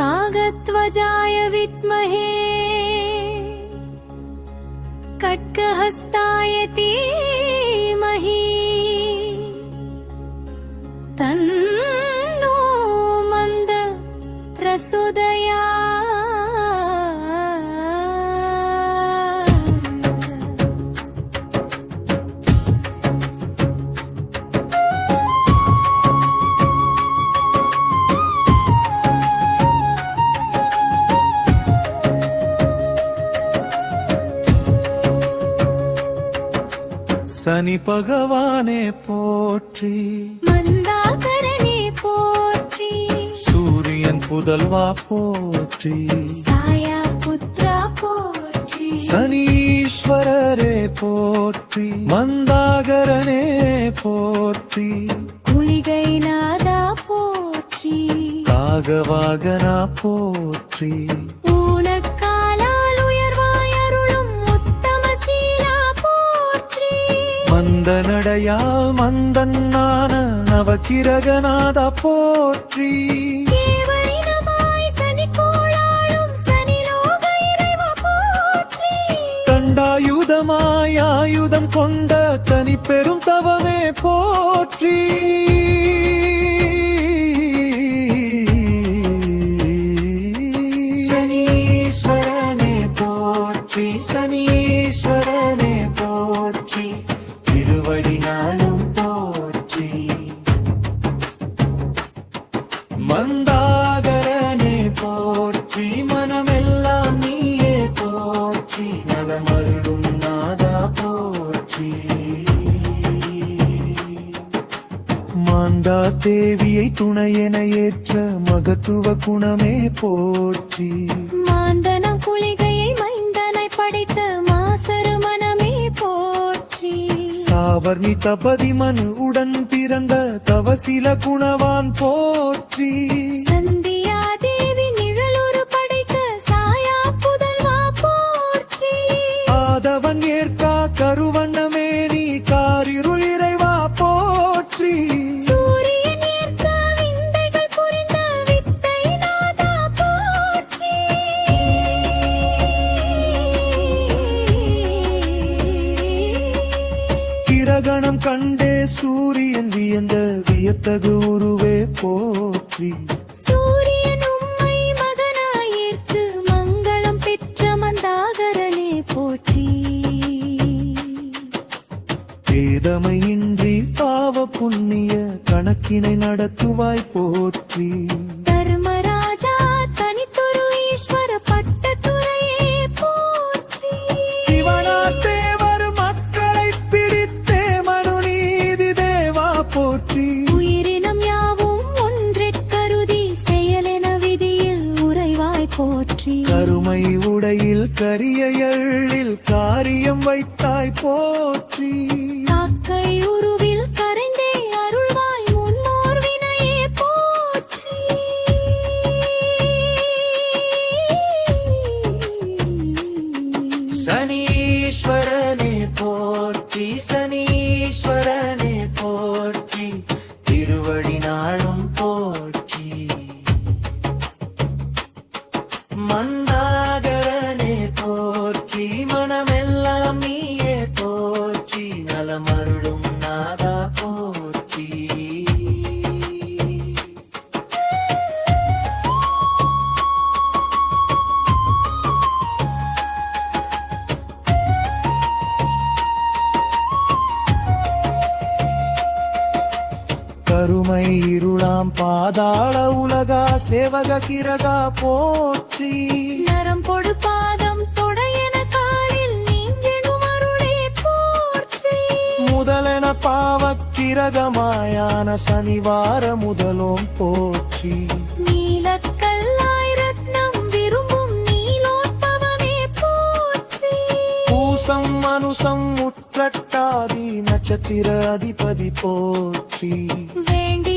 कागध्वजाय विद्महे खड्गहस्ताय धीमहि तन्नो मन्द प्रचोदयात्। சனி பகவானே போற்றி, மந்தாகரனே போற்றி, சூரியன் புதல்வா போற்றி, சாயா புத்ரா போற்றி, சனீஸ்வரரே போற்றி, மந்தாகரனே போற்றி, குளிகை நாதா போற்றி, காகவாகனா போற்றி, மந்தனடையால் மந்தன்னான நவகிரகநாத போற்றி, தண்டாயுதமாய் ஆயுதம் கொண்ட தனி பெரும் தவமே போற்றி, சனீஸ்வரனே போற்றி, சனீஸ்வரனே போற்றி, திருவடினாலும் போற்றி, மந்தாகரனே போற்றி, மனமெல்லாம் நீயே போற்றி, நலமருளும் நாதா போற்றி, மாந்தா தேவியை துணையென ஏற்ற மகத்துவ குணமே போற்றி, மாந்தனம் குளிகையை மைந்தனை படைத்த மாசரு மனமே போற்றி, சாவர்ணி தபதி மனு உடன் பிறந்த தவசில குணவான் போற்றி, சந்தியா தேவி நிழலொரு படைத்த சாயா புதல்வா போற்றி, ஆதவன் ஏற்கா கருவண்ணமே நீ காரிருள் இறைவா போற்றி, சூரியன் ஏற்க விந்தைகள் புரிந்த வித்தை நாதா போற்றி, கிரகணம் கண்டே சூரியன் வியந்த வியத்தகு உருவே போற்றி, சூரியன் உம்மை மகனாயேற்று மங்களம் பெற்ற மந்தாகரனே போற்றி, வேதமையின்றி பாவ புண்ணிய கணக்கினை நடத்துவாய் போற்றி, தர்மராஜா தனித்தொரு ஈஸ்வர பட்டத்துறையே போற்றி, சிவனா தேவர் மக்களை பிடித்தே மனுநீதி தேவா போற்றி, உயிரினம் யாவும் ஒன்றிற்கருதி செயலென விதியில் உறைவாய் போற்றி, கருமை உடையில் கரிய எள்ளில் காரியம் வைத்தாய் போற்றி, காக்கை உருவில் கரைந்தே அருள்வாய் முன்னோர் வினையே போற்றி, சனீஸ்வரனே போற்றி, சனீஸ்வரனே போற்றி, திருவடி நாளும் போற்றி, மந்தாகரனே போற்றி, மனமெல்லாம் நீயே போற்றி, நலமருளும் நாதா போற்றி, கருமை இருளாம் பாதாள உலகா சேவக கிரகா போற்றி, நரம் பொடு பாதம் தொடையன காலில் நீஞ்செனும் அருளே போற்றி, முதலென பாவக்கிரகமாயான சனிவார முதலோம் போற்றி, நீலக்கல்லாய் ரத்னம் விரும்பும் நீலோத்பவமே போற்றி, பூசம் மனுசம் முற்றட்டாதி நட்சத்திர அதிபதி போற்றி, வேண்டி